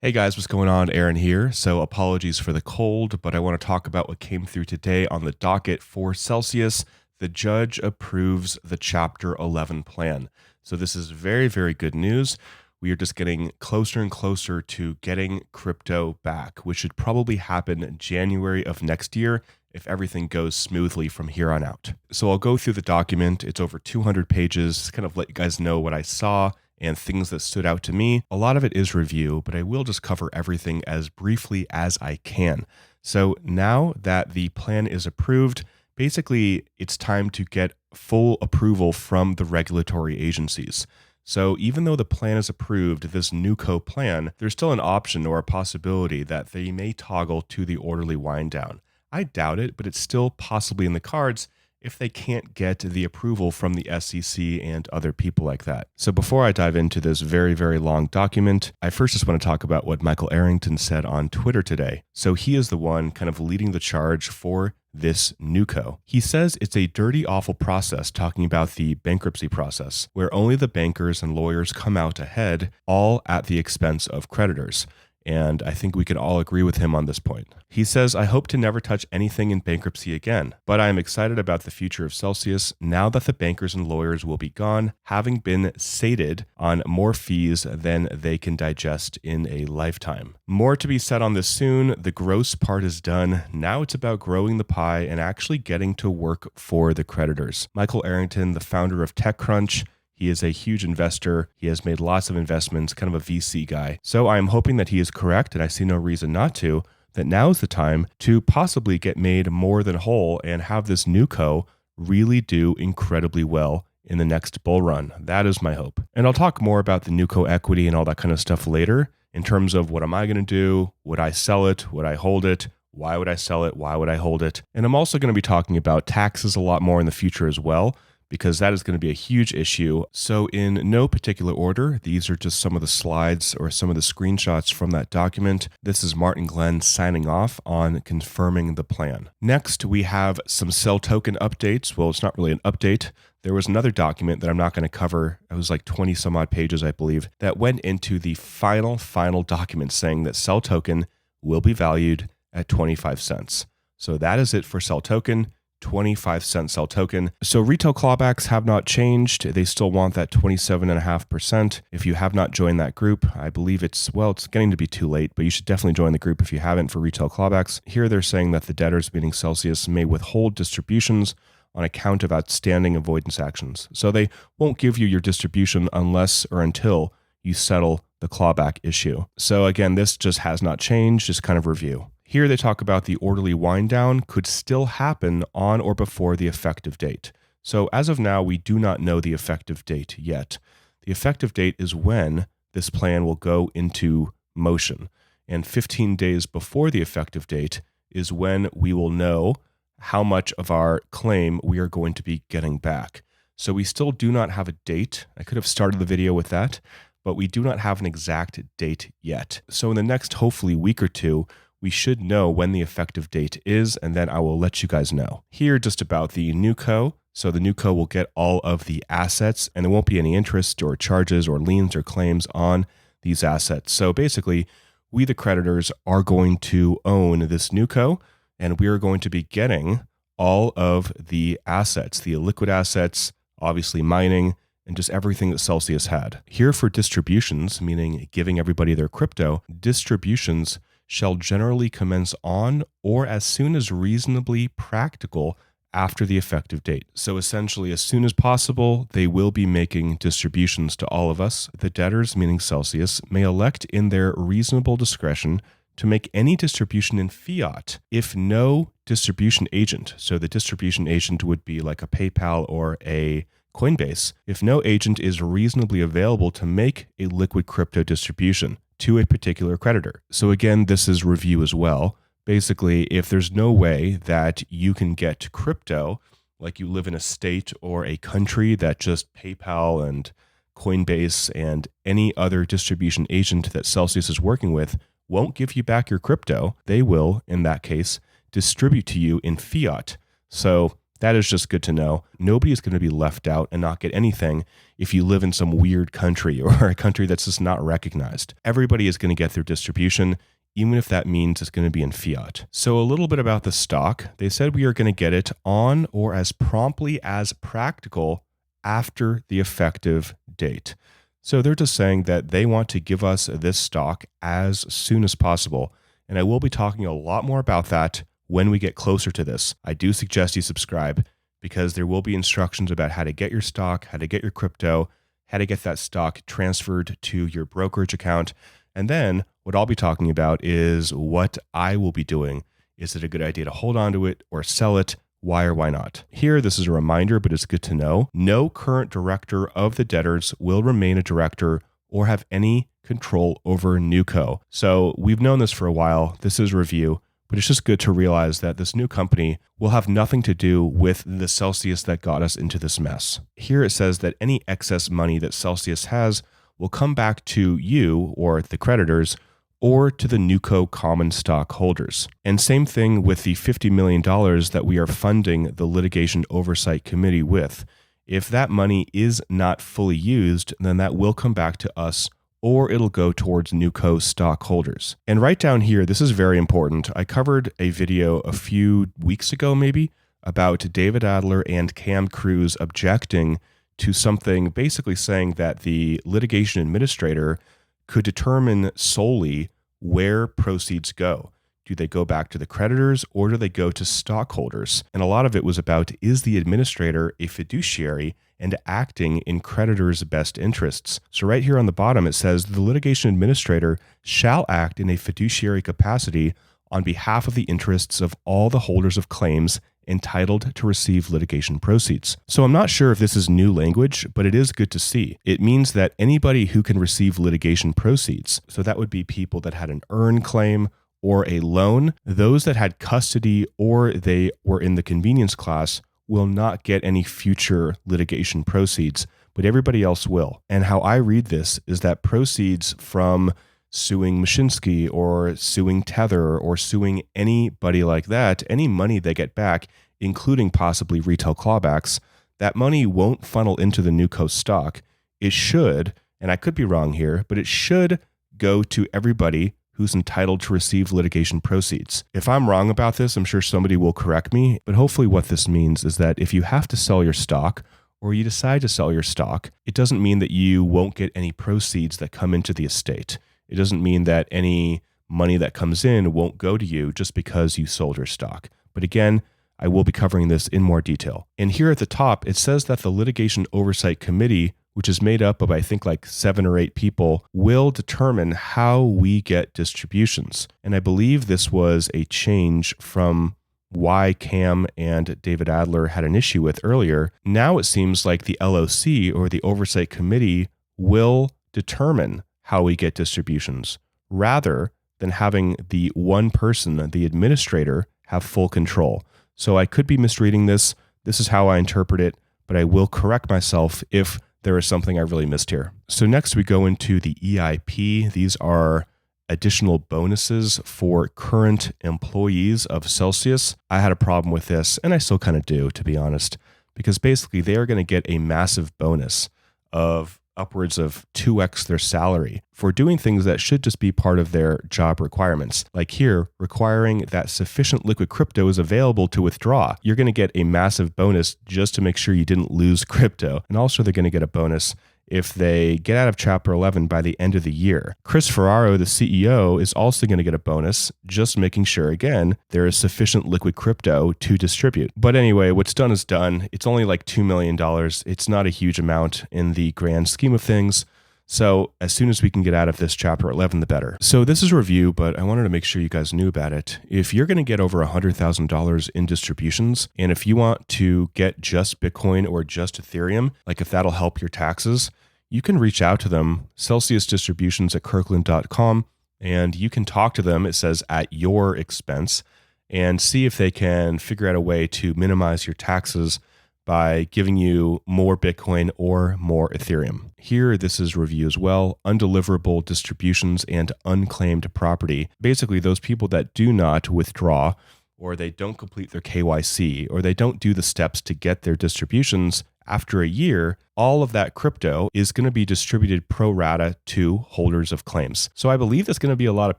Hey guys, what's going on? Aaron here. So apologies for the cold, but I want to talk about what came through today on the docket for Celsius. The judge approves the Chapter 11 plan. So this is very, very good news. We are just getting closer and closer to getting crypto back, which should probably happen January of next year if everything goes smoothly from here on out. So I'll go through the document. It's over 200 pages, kind of let you guys know what I saw and things that stood out to me. A lot of it is review, but I will just cover everything as briefly as I can. So now that the plan is approved, basically it's time to get full approval from the regulatory agencies. So even though the plan is approved, this NewCo plan, there's still an option or a possibility that they may toggle to the orderly wind down. I doubt it, but it's still possibly in the cards if they can't get the approval from the SEC and other people like that. So before I dive into this very, very long document, I first just want to talk about what Michael Arrington said on Twitter today. So he is the one kind of leading the charge for this NewCo. He says it's a dirty, awful process, talking about the bankruptcy process, where only the bankers and lawyers come out ahead, all at the expense of creditors. And I think we can all agree with him on this point. He says, I hope to never touch anything in bankruptcy again, but I am excited about the future of Celsius now that the bankers and lawyers will be gone, having been sated on more fees than they can digest in a lifetime. More to be said on this soon. The gross part is done. Now it's about growing the pie and actually getting to work for the creditors. Michael Arrington, the founder of TechCrunch, he is a huge investor. He has made lots of investments, kind of a VC guy. So I am hoping that he is correct, and I see no reason not to, that now is the time to possibly get made more than whole and have this NewCo really do incredibly well in the next bull run. That is my hope. And I'll talk more about the NewCo equity and all that kind of stuff later in terms of what am I going to do? Would I sell it? Would I hold it? Why would I sell it? Why would I hold it? And I'm also going to be talking about taxes a lot more in the future as well, because that is going to be a huge issue. So in no particular order, these are just some of the slides or some of the screenshots from that document. This is Martin Glenn signing off on confirming the plan. Next, we have some CEL token updates. Well, it's not really an update. There was another document that I'm not going to cover. It was like 20 some odd pages, I believe, that went into the final document saying that CEL token will be valued at 25 cents. So that is it for CEL token. 25-cent CEL token. So retail clawbacks have not changed. They still want that 27.5%. If you have not joined that group, I believe it's getting to be too late, but you should definitely join the group if you haven't for retail clawbacks. Here they're saying that the debtors, meaning Celsius, may withhold distributions on account of outstanding avoidance actions. So they won't give you your distribution unless or until you settle the clawback issue. So again, this just has not changed, just kind of review. Here they talk about the orderly wind down could still happen on or before the effective date. So as of now, we do not know the effective date yet. The effective date is when this plan will go into motion. And 15 days before the effective date is when we will know how much of our claim we are going to be getting back. So we still do not have a date. I could have started the video with that, but we do not have an exact date yet. So in the next, hopefully, week or two, we should know when the effective date is, and then I will let you guys know. Here, just about the NewCo. So the NewCo will get all of the assets, and there won't be any interest or charges or liens or claims on these assets. So basically, we, the creditors, are going to own this NewCo, and we are going to be getting all of the assets, the illiquid assets, obviously mining, and just everything that Celsius had. Here for distributions, meaning giving everybody their crypto, distributions shall generally commence on or as soon as reasonably practical after the effective date. So essentially, as soon as possible, they will be making distributions to all of us. The debtors, meaning Celsius, may elect in their reasonable discretion to make any distribution in fiat if no distribution agent, so the distribution agent would be like a PayPal or a Coinbase, if no agent is reasonably available to make a liquid crypto distribution to a particular creditor. So again, this is review as well. Basically, if there's no way that you can get crypto, like you live in a state or a country that just PayPal and Coinbase and any other distribution agent that Celsius is working with won't give you back your crypto, they will, in that case, distribute to you in fiat. So That is just good to know. Nobody is going to be left out and not get anything if you live in some weird country or a country that's just not recognized. Everybody is going to get their distribution, even if that means it's going to be in fiat. So a little bit about the stock. They said we are going to get it on or as promptly as practical after the effective date. So they're just saying that they want to give us this stock as soon as possible. And I will be talking a lot more about that when we get closer to this. I do suggest you subscribe because there will be instructions about how to get your stock, how to get your crypto, how to get that stock transferred to your brokerage account. And then what I'll be talking about is what I will be doing. Is it a good idea to hold on to it or sell it? Why or why not? Here, this is a reminder, but it's good to know. No current director of the debtors will remain a director or have any control over NewCo. So we've known this for a while. This is review, but it's just good to realize that this new company will have nothing to do with the Celsius that got us into this mess. Here it says that any excess money that Celsius has will come back to you or the creditors or to the NewCo common stock holders. And same thing with the $50 million that we are funding the Litigation Oversight Committee with. If that money is not fully used, then that will come back to us or it'll go towards NewCo stockholders. And right down here, this is very important. I covered a video a few weeks ago maybe about David Adler and Cam Cruz objecting to something basically saying that the litigation administrator could determine solely where proceeds go. Do they go back to the creditors or do they go to stockholders? And a lot of it was about, is the administrator a fiduciary and acting in creditors' best interests? So right here on the bottom, it says the litigation administrator shall act in a fiduciary capacity on behalf of the interests of all the holders of claims entitled to receive litigation proceeds. So I'm not sure if this is new language, but it is good to see. It means that anybody who can receive litigation proceeds, so that would be people that had an earn claim or a loan, those that had custody or they were in the convenience class will not get any future litigation proceeds, but everybody else will. And how I read this is that proceeds from suing Mashinsky or suing Tether or suing anybody like that, any money they get back, including possibly retail clawbacks, that money won't funnel into the NewCo stock. It should, and I could be wrong here, but it should go to everybody who's entitled to receive litigation proceeds. If I'm wrong about this, I'm sure somebody will correct me, but hopefully what this means is that if you have to sell your stock or you decide to sell your stock, it doesn't mean that you won't get any proceeds that come into the estate. It doesn't mean that any money that comes in won't go to you just because you sold your stock. But again, I will be covering this in more detail. And here at the top, it says that the Litigation Oversight Committee, which is made up of, I think, like 7 or 8 people, will determine how we get distributions. And I believe this was a change from why Cam and David Adler had an issue with earlier. Now it seems like the LOC or the Oversight Committee will determine how we get distributions rather than having the one person, the administrator, have full control. So I could be misreading this. This is how I interpret it, but I will correct myself if there is something I really missed here. So next we go into the EIP. These are additional bonuses for current employees of Celsius. I had a problem with this, and I still kind of do, to be honest, because basically they are going to get a massive bonus of upwards of 2x their salary for doing things that should just be part of their job requirements. Like here, requiring that sufficient liquid crypto is available to withdraw. You're going to get a massive bonus just to make sure you didn't lose crypto. And also they're going to get a bonus if they get out of Chapter 11 by the end of the year. Chris Ferraro, the CEO, is also going to get a bonus, just making sure, again, there is sufficient liquid crypto to distribute. But anyway, what's done is done. It's only like $2 million. It's not a huge amount in the grand scheme of things. So as soon as we can get out of this Chapter 11, the better. So this is a review, but I wanted to make sure you guys knew about it. If you're going to get over $100,000 in distributions, and if you want to get just Bitcoin or just Ethereum, like if that'll help your taxes, you can reach out to them, celsiusdistributions@kirkland.com, and you can talk to them, it says, at your expense, and see if they can figure out a way to minimize your taxes by giving you more Bitcoin or more Ethereum. Here, this is review as well, undeliverable distributions and unclaimed property. Basically, those people that do not withdraw or they don't complete their KYC, or they don't do the steps to get their distributions after a year, all of that crypto is going to be distributed pro rata to holders of claims. So I believe that's going to be a lot of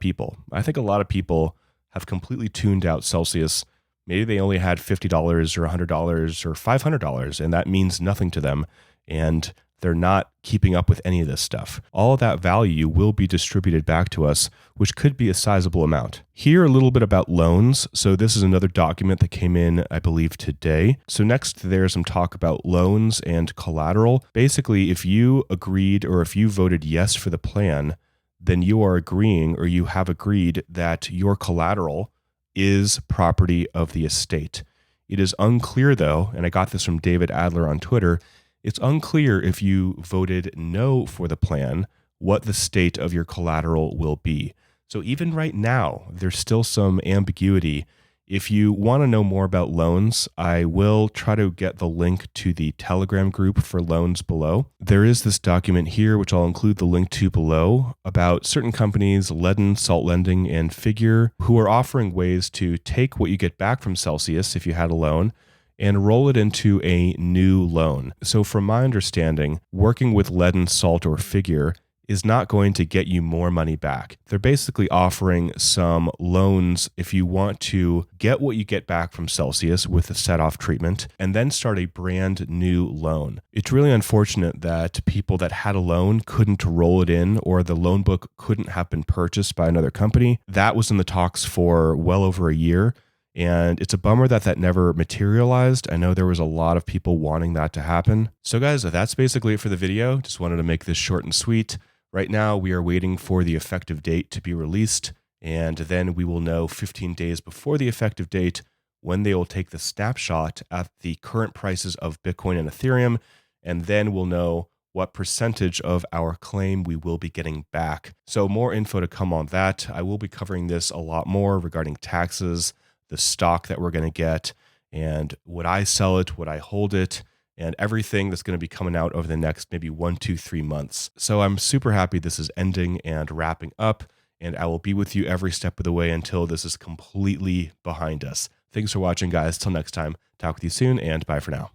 people. I think a lot of people have completely tuned out Celsius. Maybe they only had $50 or $100 or $500, and that means nothing to them. And they're not keeping up with any of this stuff. All of that value will be distributed back to us, which could be a sizable amount. Here, a little bit about loans. So this is another document that came in, I believe, today. So next, there's some talk about loans and collateral. Basically, if you agreed or if you voted yes for the plan, then you are agreeing or you have agreed that your collateral is property of the estate. It is unclear, though, and I got this from David Adler on Twitter, it's unclear if you voted no for the plan, what the state of your collateral will be. So even right now, there's still some ambiguity. If you want to know more about loans, I will try to get the link to the Telegram group for loans below. There is this document here, which I'll include the link to below, about certain companies, Ledden, Salt Lending, and Figure, who are offering ways to take what you get back from Celsius if you had a loan and roll it into a new loan. So from my understanding, working with Ledden, Salt, or Figure is not going to get you more money back. They're basically offering some loans if you want to get what you get back from Celsius with a set-off treatment and then start a brand new loan. It's really unfortunate that people that had a loan couldn't roll it in, or the loan book couldn't have been purchased by another company. That was in the talks for well over a year. And it's a bummer that that never materialized. I know there was a lot of people wanting that to happen. So guys, that's basically it for the video. Just wanted to make this short and sweet. Right now, we are waiting for the effective date to be released. And then we will know 15 days before the effective date when they will take the snapshot at the current prices of Bitcoin and Ethereum. And then we'll know what percentage of our claim we will be getting back. So more info to come on that. I will be covering this a lot more regarding taxes, the stock that we're going to get, and would I sell it, would I hold it, and everything that's going to be coming out over the next maybe 1, 2, 3 months. So I'm super happy this is ending and wrapping up, and I will be with you every step of the way until this is completely behind us. Thanks for watching, guys. Till next time, talk with you soon, and bye for now.